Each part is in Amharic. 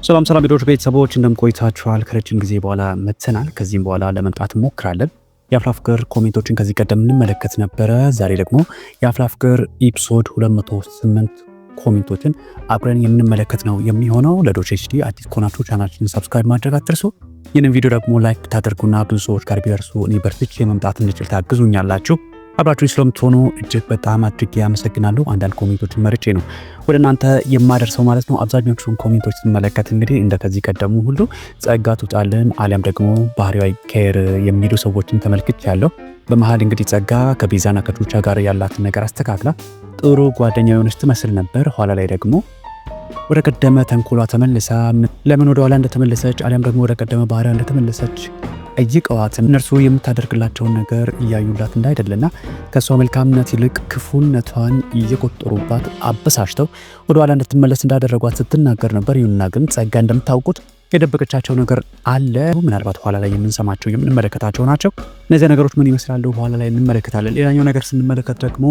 ሰላም ሰላም ቪዲዮዎች ቤተሰቦች እንደምን ቆይታችኋል? ከረጅም ጊዜ በኋላ መጥተናል። ከዚህም በኋላ ለመምጣት እንሞክራለን። የአፍላ ፍቅር ኮሜንቶችን ከዚህ ቀደም እንመለከት ነበረ። ዛሬ ደግሞ የአፍላ ፍቅር ኤፒሶድ 208 ኮሜንቶችን አብረን የምንመለከት ነው የሚሆነው። ለዶች ኤችዲ አዲስ ከሆናችሁ ቻናላችንን ሰብስክራይብ ማድረግ አትርሱ። ይህንን ቪዲዮ ደግሞ ላይክ ብታደርጉና ብዙ ሰዎች ጋር ቢደርሱ እኔ በርትቼ መምጣት እንድችል ታግዙኛላችሁ። አብራችሁ ስለምትሆኑ እጅግ በጣም አድርጌ አመሰግናለሁ። አንዳንድ ኮሜንቶችን መርጬ ነው ወደ እናንተ የማደርሰው ማለት ነው። አብዛኞቹን ኮሜንቶች ስንመለከት እንግዲህ እንደከዚህ ቀደሙ ሁሉ ጸጋ ትውጣልን አሊያም ደግሞ ባህሪዋ ይቀየር የሚሉ ሰዎችን ተመልክቻለሁ። በመሃል እንግዲህ ጸጋ ከቤዛና ከቹቻ ጋር ያላትን ነገር አስተካክላ ጥሩ ጓደኛ የሆነች ትመስል ነበር። ኋላ ላይ ደግሞ ወደ ቀደመ ተንኮሏ ተመልሳ ለምን ወደ ኋላ እንደተመለሰች አሊያም ደግሞ ወደ ቀደመ ባህሪዋ እንደተመለሰች ጠይቀዋትም እነርሱ የምታደርግላቸውን ነገር እያዩላት እንዳይደለና ከሷ መልካምነት ይልቅ ክፉነቷን እየቆጠሩባት አበሳጭተው ወደ ኋላ እንድትመለስ እንዳደረጓት ስትናገር ነበር። ይሁንና ግን ጸጋ እንደምታውቁት የደበቀቻቸው ነገር አለ። ምናልባት ኋላ ላይ የምንሰማቸው የምንመለከታቸው ናቸው። እነዚህ ነገሮች ምን ይመስላሉ ኋላ ላይ እንመለከታለን። ሌላኛው ነገር ስንመለከት ደግሞ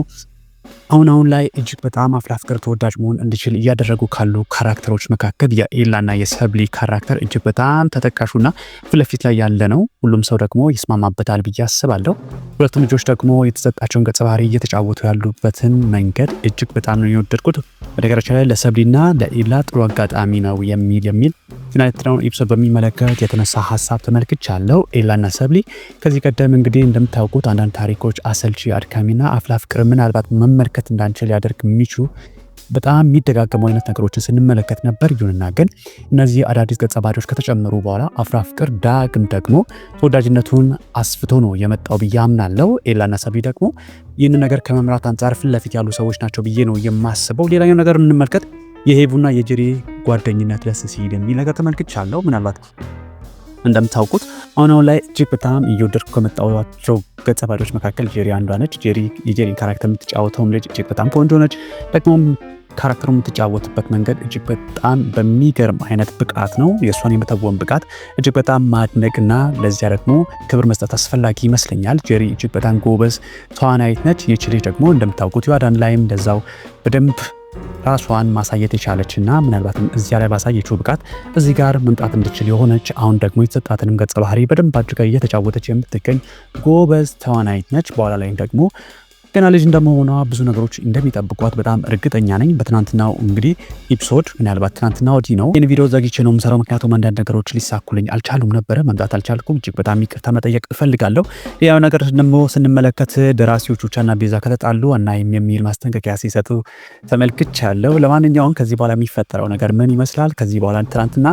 አሁን ላይ እጅግ በጣም አፍላ ፍቅር ተወዳጅ መሆን እንዲችል እያደረጉ ካሉ ካራክተሮች መካከል የኤላና የሰብሊ ካራክተር እጅግ በጣም ተጠቃሹና ፊት ለፊት ላይ ያለ ነው። ሁሉም ሰው ደግሞ ይስማማበታል ብዬ አስባለሁ። ሁለቱም ልጆች ደግሞ የተሰጣቸውን ገጸ ባህሪ እየተጫወቱ ያሉበትን መንገድ እጅግ በጣም ነው የወደድኩት። በነገራችን ላይ ለሰብሊና ለኤላ ጥሩ አጋጣሚ ነው የሚል ዩናይትድ ኤፒሶድ በሚመለከት የተነሳ ሀሳብ ተመልክቻለሁ። ኤላና ሰብሊ ከዚህ ቀደም እንግዲህ እንደምታውቁት አንዳንድ ታሪኮች አሰልቺ፣ አድካሚና አፍላ ፍቅር ምናልባት መመልከት እንዳንችል ያደርግ የሚችሉ በጣም የሚደጋገሙ አይነት ነገሮችን ስንመለከት ነበር። ይሁንና ግን እነዚህ አዳዲስ ገጸ ባህሪዎች ከተጨመሩ በኋላ አፍላ ፍቅር ዳግም ደግሞ ተወዳጅነቱን አስፍቶ ነው የመጣው ብዬ አምናለሁ። ኤላና ሰብሊ ደግሞ ይህንን ነገር ከመምራት አንጻር ፊት ለፊት ያሉ ሰዎች ናቸው ብዬ ነው የማስበው። ሌላኛው ነገር እንመልከት። የሄቡና የጄሪ ጓደኝነት ደስ ሲል የሚል ነገር ተመልክቻለሁ። ምናልባት እንደምታውቁት አሁን ላይ እጅግ በጣም እየወደድኩ ከመጣኋቸው ገጸ ባህሪዎች መካከል ጄሪ አንዷ ነች። የጄሪን ካራክተር የምትጫወተውም ልጅ እጅግ በጣም ቆንጆ ነች። ደግሞም ካራክተሩ የምትጫወትበት መንገድ እጅግ በጣም በሚገርም አይነት ብቃት ነው። የእሷን የመተወን ብቃት እጅግ በጣም ማድነቅና ለዚያ ደግሞ ክብር መስጠት አስፈላጊ ይመስለኛል። ጄሪ እጅግ በጣም ጎበዝ ተዋናይት ነች። ይህች ልጅ ደግሞ እንደምታውቁት ዮአዳን ላይም እንደዛው በደንብ ራሷን ማሳየት የቻለችና ምናልባትም እዚያ ላይ ባሳየችው ብቃት እዚህ ጋር መምጣት እንድችል የሆነች አሁን ደግሞ የተሰጣትንም ገጸ ባህሪ በደንብ አድርጋ እየተጫወተች የምትገኝ ጎበዝ ተዋናይት ነች። በኋላ ላይ ደግሞ ገና ልጅ እንደመሆኗ ብዙ ነገሮች እንደሚጠብቋት በጣም እርግጠኛ ነኝ። በትናንትናው እንግዲህ ኤፒሶድ ምናልባት ትናንትና ወዲህ ነው ይህን ቪዲዮ ዘግቼ ነው የምሰራው፣ ምክንያቱም አንዳንድ ነገሮች ሊሳኩልኝ አልቻሉም ነበረ፣ መምጣት አልቻልኩም። እጅግ በጣም ይቅርታ መጠየቅ እፈልጋለሁ። ሌላው ነገር ደግሞ ስንመለከት ደራሲዎቹ ቹቻና ቤዛ ከተጣሉ አናይም የሚል ማስጠንቀቂያ ሲሰጡ ተመልክቻለሁ። ለማንኛውም ከዚህ በኋላ የሚፈጠረው ነገር ምን ይመስላል? ከዚህ በኋላ ትናንትና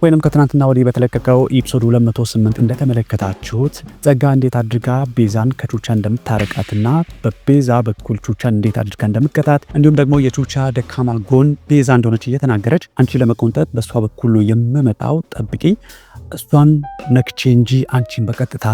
ወይንም ከትናንትና ወዲህ በተለቀቀው ኤፒሶድ 208 እንደተመለከታችሁት ጸጋ እንዴት አድርጋ ቤዛን ከቹቻ እንደምታረቃትና በቤዛ በኩል ቹቻን እንዴት አድርጋ እንደምትቀጣት እንዲሁም ደግሞ የቹቻ ደካማ ጎን ቤዛ እንደሆነች እየተናገረች አንቺ ለመቆንጠጥ በሷ በኩል የምመጣው ጠብቂ፣ እሷን ነክቼ እንጂ አንቺን በቀጥታ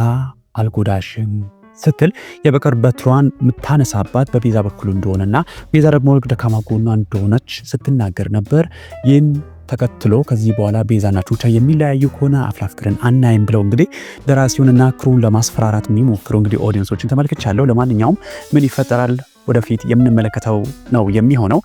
አልጎዳሽም ስትል የበቀር በትሯን የምታነሳባት በቤዛ በኩል እንደሆነና ቤዛ ደግሞ ደካማ ጎኗ እንደሆነች ስትናገር ነበር። ይህን ተከትሎ ከዚህ በኋላ ቤዛና ቹቻ የሚለያዩ ከሆነ አፍላ ፍቅርን አናይም ብለው እንግዲህ ደራሲውንና ክሩን ለማስፈራራት የሚሞክሩ እንግዲህ ኦዲየንሶችን ተመልክቻለሁ። ለማንኛውም ምን ይፈጠራል ወደፊት የምንመለከተው ነው የሚሆነው።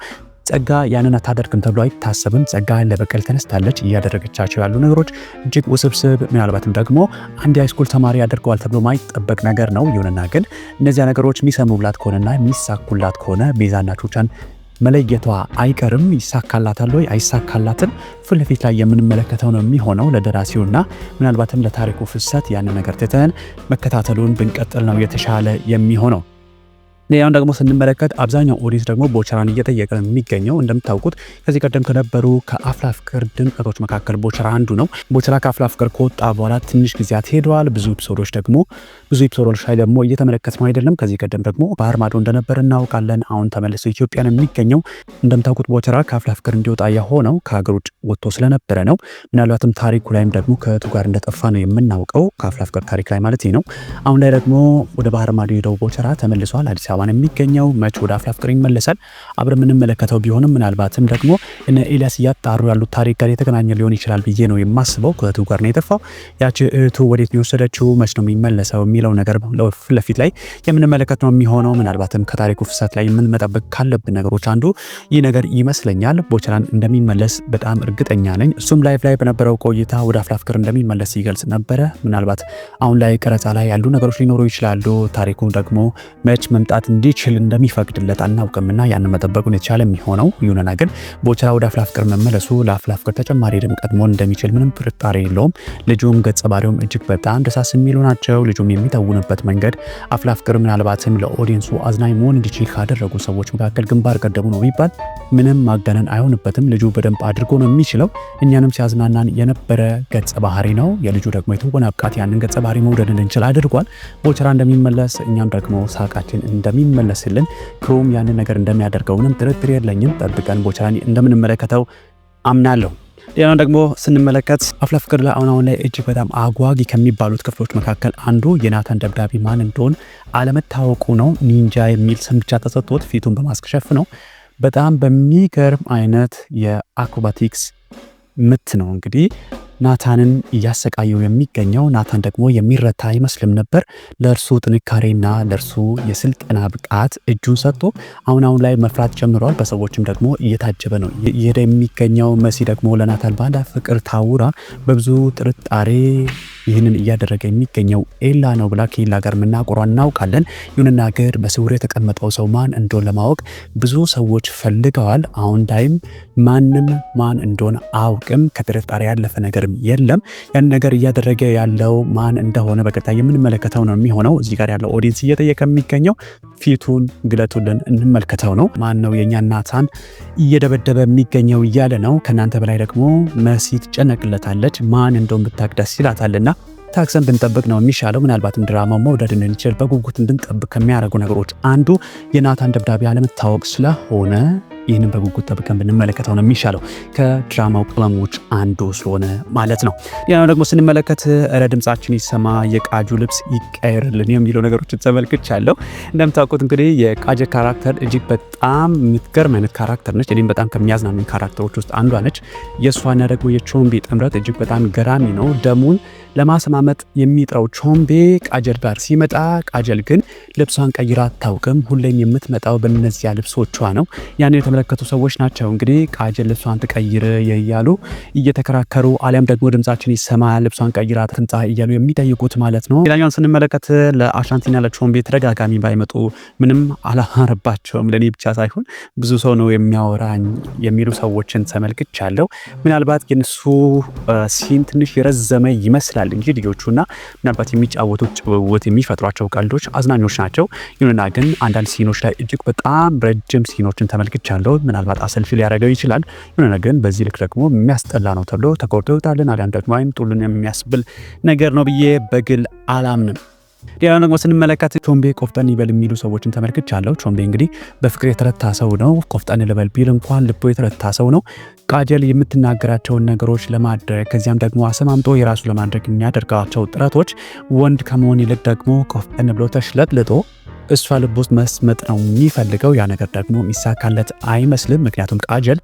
ጸጋ ያንን አታደርግም ተብሎ አይታሰብም። ጸጋ ለበቀል ተነስታለች። እያደረገቻቸው ያሉ ነገሮች እጅግ ውስብስብ፣ ምናልባትም ደግሞ አንድ ሃይስኩል ተማሪ ያደርገዋል ተብሎ ማይጠበቅ ነገር ነው። ይሁንና ግን እነዚያ ነገሮች የሚሰምሩላት ከሆነና የሚሳኩላት ከሆነ ቤዛና ቹቻን መለየቷ አይቀርም። ይሳካላታል ወይ አይሳካላትም ፊት ለፊት ላይ የምንመለከተው ነው የሚሆነው። ለደራሲውና ምናልባትም ለታሪኩ ፍሰት ያንን ነገር ትተን መከታተሉን ብንቀጥል ነው የተሻለ የሚሆነው። ሌላውን ደግሞ ስንመለከት አብዛኛው ኦዲየንስ ደግሞ ቦቸራን እየጠየቀ ነው የሚገኘው። እንደምታውቁት ከዚህ ቀደም ከነበሩ ከአፍላ ፍቅር ድምቀቶች መካከል ቦቸራ አንዱ ነው። ቦቸራ ከአፍላ ፍቅር ከወጣ በኋላ ትንሽ ጊዜያት ሄደዋል። ብዙ ኤፒሶዶች ላይ ደግሞ እየተመለከት ነው አይደለም። ከዚህ ቀደም ደግሞ ባህር ማዶ እንደነበር እናውቃለን። አሁን ተመልሶ ኢትዮጵያ ነው የሚገኘው። እንደምታውቁት ቦቸራ ከአፍላ ፍቅር እንዲወጣ የሆነው ከሀገር ውጭ ወጥቶ ስለነበረ ነው። ምናልባትም ታሪኩ ላይም ደግሞ ከእህቱ ጋር እንደጠፋ ነው የምናውቀው፣ ከአፍላ ፍቅር ታሪክ ላይ ማለት ነው። አሁን ላይ ደግሞ ወደ ባህር ማዶ ሄደው ቦቸራ ተመልሷል። አዲስ አበባ ነው የሚገኘው። መች ወደ አፍላ ፍቅር ይመለሳል አብረን የምንመለከተው ቢሆንም ምናልባትም ደግሞ እነ ኤልያስ እያጣሩ ያሉት ታሪክ ጋር የተገናኘ ሊሆን ይችላል ብዬ ነው የማስበው። ከእህቱ ጋር ነው የጠፋው። ያቺ እህቱ ወዴት ነው የወሰደችው፣ መች ነው የሚመለሰው የሚለው ነገር ፊት ለፊት ላይ የምንመለከት ነው የሚሆነው። ምናልባትም ከታሪኩ ፍሰት ላይ የምንመጣበት ካለብን ነገሮች አንዱ ይህ ነገር ይመስለኛል። ቦቸራን እንደሚመለስ በጣም እርግጠኛ ነኝ። እሱም ላይቭ ላይ በነበረው ቆይታ ወደ አፍላ ፍቅር እንደሚመለስ ይገልጽ ነበረ። ምናልባት አሁን ላይ ቀረጻ ላይ ያሉ ነገሮች ሊኖሩ ይችላሉ። ታሪኩ ደግሞ መች መምጣት እንዲችል እንደሚፈቅድለት አናውቅምና ያን መጠበቁን የተቻለ የሚሆነው። ይሁንና ግን ቦቸራ ወደ አፍላ ፍቅር መመለሱ ለአፍላ ፍቅር ተጨማሪ ድምቀት መሆን እንደሚችል ምንም ጥርጣሬ የለውም። ልጁም ገጸ ባህሪውም እጅግ በጣም ደሳስ የሚሉ ናቸው። ልጁም የሚተውንበት መንገድ አፍላ ፍቅር ምናልባትም ለኦዲየንሱ አዝናኝ መሆን እንዲችል ካደረጉ ሰዎች መካከል ግንባር ቀደሙ ነው ቢባል ምንም ማጋነን አይሆንበትም። ልጁ በደንብ አድርጎ ነው የሚችለው። እኛንም ሲያዝናናን የነበረ ገጸ ባህሪ ነው። የልጁ ደግሞ የትወና ብቃት ያንን ገጸ ባህሪ መውደድ እንድንችል አድርጓል። ቦቸራ እንደሚመለስ እኛም ደግሞ ሳቃችን እንደሚመለስልን ክሩም ያንን ነገር እንደሚያደርገው ምንም ጥርጥር የለኝም። ጠብቀን ቦቸራን እንደምንመለከተው አምናለሁ። ሌላው ደግሞ ስንመለከት አፍላ ፍቅር ላይ አሁን ላይ እጅግ በጣም አጓጊ ከሚባሉት ክፍሎች መካከል አንዱ የናታን ደብዳቤ ማን እንደሆነ አለመታወቁ ነው። ኒንጃ የሚል ስም ብቻ ተሰጥቶት ፊቱን በማስከሸፍ ነው። በጣም በሚገርም አይነት የአክሮባቲክስ ምት ነው እንግዲህ ናታንን እያሰቃየው የሚገኘው። ናታን ደግሞ የሚረታ አይመስልም ነበር። ለእርሱ ጥንካሬና ለእርሱ የስልጠና ብቃት እጁን ሰጥቶ አሁን ላይ መፍራት ጀምሯል። በሰዎችም ደግሞ እየታጀበ ነው እየሄደ የሚገኘው። መሲ ደግሞ ለናታን ባለ ፍቅር ታውራ በብዙ ጥርጣሬ ይህንን እያደረገ የሚገኘው ኤላ ነው ብላ ከኤላ ጋር መናቆሯ እናውቃለን። ይሁንና ግን በስውር የተቀመጠው ሰው ማን እንደሆነ ለማወቅ ብዙ ሰዎች ፈልገዋል። አሁን ላይም ማንም ማን እንደሆነ አውቅም። ከጥርጣሬ ያለፈ ነገር የለም። ያን ነገር እያደረገ ያለው ማን እንደሆነ በቀጣይ የምንመለከተው ነው የሚሆነው። እዚህ ጋር ያለው ኦዲየንስ እየጠየቀ የሚገኘው ፊቱን ግለጡልን እንመልከተው ነው። ማን ነው የኛ ናታን እየደበደበ የሚገኘው እያለ ነው። ከናንተ በላይ ደግሞ መሲ ትጨነቅለታለች። ማን እንደሆነ ብታውቅ ደስ ይላታልና ታክሰን ብንጠብቅ ነው የሚሻለው። ምናልባትም ድራማው መውደድ እንድንችል በጉጉት እንድንጠብቅ ከሚያደርጉ ነገሮች አንዱ የናታን ደብዳቤ አለመታወቅ ስለሆነ ይህንን በጉጉት ጠብቀን ብንመለከተው ነው የሚሻለው። ከድራማው ቅመሞች አንዱ ስለሆነ ማለት ነው። ሌላው ደግሞ ስንመለከት እረ ድምጻችን ይሰማ የቃጁ ልብስ ይቀየርልን የሚሉ ነገሮችን ተመልክቻለሁ። እንደምታውቁት እንግዲህ የቃጀ ካራክተር እጅግ በጣም የምትገርም አይነት ካራክተር ነች። እኔም በጣም ከሚያዝናኑ ካራክተሮች ውስጥ አንዷ ነች። የእሷና ደግሞ የቾምቤ ጥምረት እጅግ በጣም ገራሚ ነው። ደሙን ለማሰማመጥ የሚጥረው ቾምቤ ቃጀል ጋር ሲመጣ፣ ቃጀል ግን ልብሷን ቀይራ አታውቅም። ሁሌም የምትመጣው በእነዚያ ልብሶቿ ነው። ያን የተመለከቱ ሰዎች ናቸው እንግዲህ ቃጀል ልብሷን ትቀይር እያሉ እየተከራከሩ አሊያም ደግሞ ድምጻችን ይሰማ ልብሷን ቀይራ ትምጣ እያሉ የሚጠይቁት ማለት ነው። ሌላኛውን ስንመለከት ለአሻንቲና ለቾምቤ ተደጋጋሚ ባይመጡ ምንም አላማረባቸውም። ለኔ ብቻ ሳይሆን ብዙ ሰው ነው የሚያወራኝ የሚሉ ሰዎችን ተመልክቻለሁ። ምናልባት የነሱ ሲን ትንሽ የረዘመ ይመስላል እንጂ ልጆቹና ምናልባት የሚጫወቱት ጭውውት የሚፈጥሯቸው ቀልዶች አዝናኞች ናቸው። ይሁንና ግን አንዳንድ ሲኖች ላይ እጅግ በጣም ረጅም ሲኖችን ተመልክቻለሁ። ምናልባት አሰልፊ ሊያደርገው ይችላል። ይሁንና ግን በዚህ ልክ ደግሞ የሚያስጠላ ነው ተብሎ ተቆርጦ ይወጣልን አሊያም ደግሞ አይምጡልን የሚያስብል ነገር ነው ብዬ በግል አላምንም። ሌላው ደግሞ ስንመለከት ቾምቤ ቆፍጠን ይበል የሚሉ ሰዎችን ተመልክቻለሁ። ቾምቤ እንግዲህ በፍቅር የተረታ ሰው ነው። ቆፍጠን ልበል ቢል እንኳን ልቦ የተረታ ሰው ነው። ቃጀል የምትናገራቸውን ነገሮች ለማድረግ ከዚያም ደግሞ አሰማምጦ የራሱ ለማድረግ የሚያደርጋቸው ጥረቶች ወንድ ከመሆን ይልቅ ደግሞ ቆፍጠን ብሎ ተሽለጥልጦ እሷ ልብ ውስጥ መስመጥ ነው የሚፈልገው። ያ ነገር ደግሞ የሚሳካለት አይመስልም። ምክንያቱም ቃጀል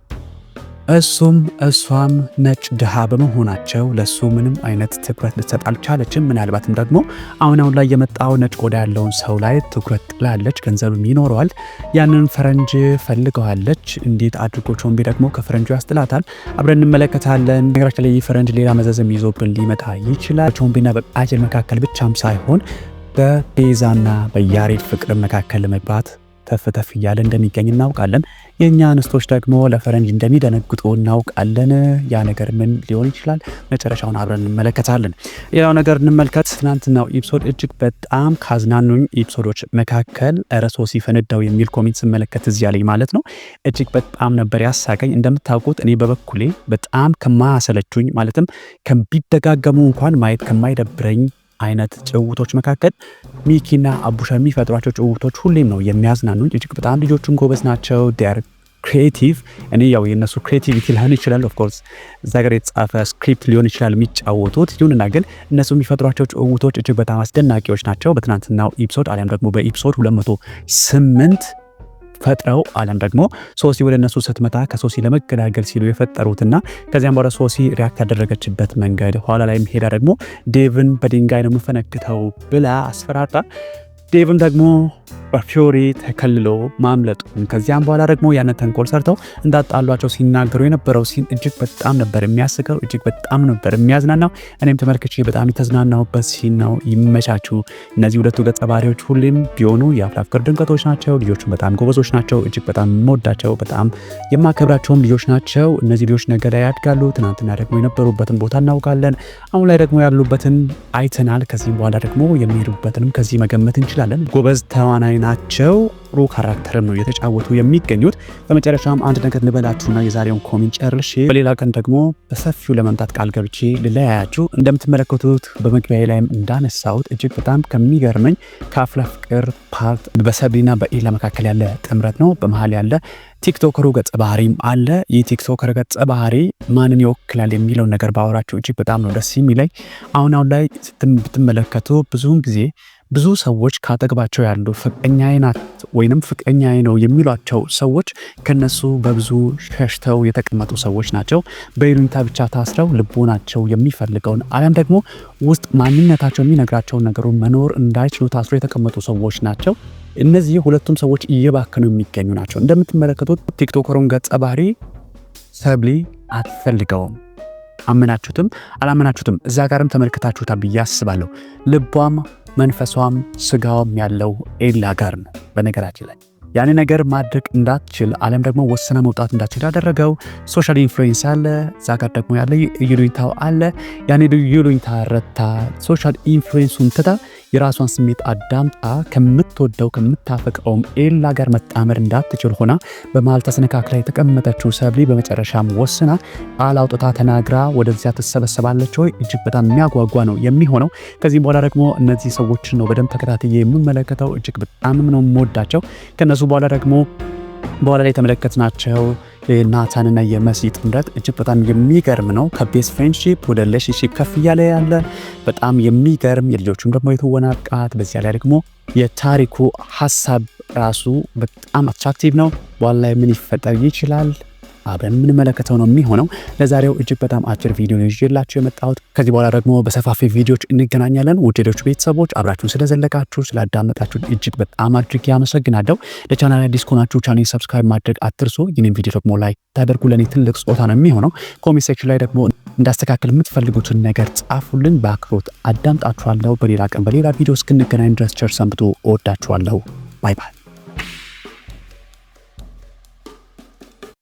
እሱም እሷም ነጭ ድሃ በመሆናቸው ለሱ ምንም አይነት ትኩረት ልትሰጥ አልቻለችም። ምናልባትም ደግሞ አሁን ላይ የመጣው ነጭ ቆዳ ያለውን ሰው ላይ ትኩረት ጥላለች። ገንዘብም ይኖረዋል። ያንን ፈረንጅ ፈልገዋለች። እንዴት አድርጎ ቾምቤ ደግሞ ከፈረንጁ ያስጥላታል አብረን እንመለከታለን። ነገራችን ላይ ፈረንጅ ሌላ መዘዝም ይዞብን ሊመጣ ይችላል። ቾምቤና በቃጀል መካከል ብቻም ሳይሆን በቤዛና በያሬድ ፍቅር መካከል ለመግባት ተፍተፍ እያለ እንደሚገኝ እናውቃለን። የኛ አንስቶች ደግሞ ለፈረንጅ እንደሚደነግጡ እናውቃለን። ያ ነገር ምን ሊሆን ይችላል? መጨረሻውን አብረን እንመለከታለን። ሌላው ነገር እንመልከት። ትናንትናው ኤፒሶድ እጅግ በጣም ካዝናኑኝ ኤፒሶዶች መካከል ረሶ ሲፈነዳው የሚል ኮሜንት ስመለከት እዚያ ላይ ማለት ነው እጅግ በጣም ነበር ያሳቀኝ። እንደምታውቁት እኔ በበኩሌ በጣም ከማያሰለቹኝ ማለትም ከቢደጋገሙ እንኳን ማየት ከማይደብረኝ አይነት ጭውውቶች መካከል ሚኪና አቡሻ የሚፈጥሯቸው ጭውውቶች ሁሌም ነው የሚያዝናኑኝ። እጅግ በጣም ልጆቹም ጎበዝ ናቸው። ዲያር ክሬቲቭ እኔ ያው የነሱ ክሬቲቪቲ ሊሆን ይችላል ኦፍ ኮርስ እዛ ጋር የተጻፈ ስክሪፕት ሊሆን ይችላል የሚጫወቱት ይሁንና ግን እነሱ የሚፈጥሯቸው ጭውውቶች እጅግ በጣም አስደናቂዎች ናቸው። በትናንትናው ኤፒሶድ አሊያም ደግሞ በኤፒሶድ 208 ፈጥረው አለም ደግሞ ሶሲ ወደ እነሱ ስትመጣ ከሶሲ ለመገላገል ሲሉ የፈጠሩትና ከዚያም በኋላ ሶሲ ሪያክት ያደረገችበት መንገድ ኋላ ላይ ሄዳ ደግሞ ዴቭን በድንጋይ ነው የምፈነክተው ብላ አስፈራራ ዴቭም ደግሞ በፊዮሪ ተከልሎ ማምለጡ ከዚያም በኋላ ደግሞ ያንን ተንኮል ሰርተው እንዳጣሏቸው ሲናገሩ የነበረው ሲን እጅግ በጣም ነበር የሚያስቀው እጅግ በጣም ነበር የሚያዝናናው እኔም ተመልክቼ በጣም የተዝናናሁበት ሲን ነው። ይመቻችሁ። እነዚህ ሁለቱ ገጸ ባህሪዎች ሁሌም ቢሆኑ የአፍላ ፍቅር ድምቀቶች ናቸው። ልጆቹ በጣም ጎበዞች ናቸው። እጅግ በጣም የምወዳቸው በጣም የማከብራቸውም ልጆች ናቸው። እነዚህ ልጆች ነገ ላይ ያድጋሉ። ትናንትና ደግሞ የነበሩበትን ቦታ እናውቃለን። አሁን ላይ ደግሞ ያሉበትን አይተናል። ከዚህም በኋላ ደግሞ የሚሄዱበትንም ከዚህ መገመት እንችላለን። ጎበዝ ተዋናይ ናቸው። ጥሩ ካራክተርም ነው የተጫወቱ የሚገኙት። በመጨረሻም አንድ ነገር ልበላችሁና የዛሬውን ኮሜንት ጨርሼ በሌላ ቀን ደግሞ በሰፊው ለመምጣት ቃል ገብቼ ልለያያችሁ። እንደምትመለከቱት በመግቢያ ላይም እንዳነሳሁት እጅግ በጣም ከሚገርመኝ ከአፍላ ፍቅር ፓርት በሰብሪና በኤላ መካከል ያለ ጥምረት ነው። በመሃል ያለ ቲክቶከሩ ገጸ ባህሪም አለ። ይህ ቲክቶከር ገጸ ባህሪ ማንን ይወክላል የሚለውን ነገር ባወራችሁ እጅግ በጣም ነው ደስ የሚለኝ። አሁን ላይ ብትመለከቱ ብዙውን ጊዜ ብዙ ሰዎች ካጠገባቸው ያሉ ፍቅረኛዬ ናት ወይንም ፍቅረኛዬ ነው የሚሏቸው ሰዎች ከነሱ በብዙ ሸሽተው የተቀመጡ ሰዎች ናቸው። በይሉኝታ ብቻ ታስረው ልቦናቸው የሚፈልገውን አሊያም ደግሞ ውስጥ ማንነታቸው የሚነግራቸውን ነገሩን መኖር እንዳይችሉ ታስረው የተቀመጡ ሰዎች ናቸው። እነዚህ ሁለቱም ሰዎች እየባከኑ የሚገኙ ናቸው። እንደምትመለከቱት ቲክቶከሩን ገጸ ባህሪ ሰብሊ አትፈልገውም። አመናችሁትም አላመናችሁትም እዛ ጋርም ተመልክታችሁታል ብዬ አስባለሁ። ልቧም መንፈሷም ስጋውም ያለው ኤላ ጋር ነው። በነገራችን ላይ ያን ነገር ማድረግ እንዳትችል አለም ደግሞ ወሰነ መውጣት እንዳትችል ያደረገው ሶሻል ኢንፍሉዌንስ አለ። እዛ ጋር ደግሞ ያለ ይሉኝታው አለ። ያን ይሉኝታ ረታ ሶሻል ኢንፍሉዌንሱን ትታ የራሷን ስሜት አዳምጣ ከምትወደው ከምታፈቅረው ኤላ ጋር መጣመር እንዳትችል ሆና በመሃል ተሰነካክላ የተቀመጠችው ሰብሊ በመጨረሻም ወስና ቃል አውጥታ ተናግራ ወደዚያ ትሰበሰባለች። ወይ እጅግ በጣም የሚያጓጓ ነው የሚሆነው። ከዚህ በኋላ ደግሞ እነዚህ ሰዎችን ነው በደንብ ተከታትዬ የምመለከተው። እጅግ በጣም ነው የምወዳቸው። ከነሱ በኋላ ደግሞ በኋላ ላይ የተመለከትናቸው የናታንና የመሲ ጥምረት እጅግ በጣም የሚገርም ነው። ከቤስት ፍሬንድሺፕ ወደ ሪሌሽንሺፕ ከፍ እያለ ያለ በጣም የሚገርም የልጆቹም ደግሞ የተወና ብቃት በዚያ ላይ ደግሞ የታሪኩ ሀሳብ ራሱ በጣም አትራክቲቭ ነው። በኋላ ላይ ምን ይፈጠር ይችላል አብረን የምንመለከተው ነው የሚሆነው። ለዛሬው እጅግ በጣም አጭር ቪዲዮ ነው ይዤላችሁ የመጣሁት። ከዚህ በኋላ ደግሞ በሰፋፊ ቪዲዮዎች እንገናኛለን። ውዴዶች ቤተሰቦች አብራችሁን ስለዘለቃችሁ ስላዳመጣችሁ እጅግ በጣም አድርጌ አመሰግናለሁ። ለቻናል አዲስ ከሆናችሁ ቻናሌን ሰብስክራይብ ማድረግ አትርሱ። ይህንን ቪዲዮ ደግሞ ላይክ ታደርጉ ለኔ ትልቅ ስጦታ ነው የሚሆነው። ኮሜንት ሴክሽን ላይ ደግሞ እንዳስተካከል የምትፈልጉትን ነገር ጻፉልን። በአክብሮት አዳምጣችኋለሁ። በሌላ ቀን በሌላ ቪዲዮ እስክንገናኝ ድረስ ቸር ሰንብቱ። እወዳችኋለሁ። ባይ ባይ።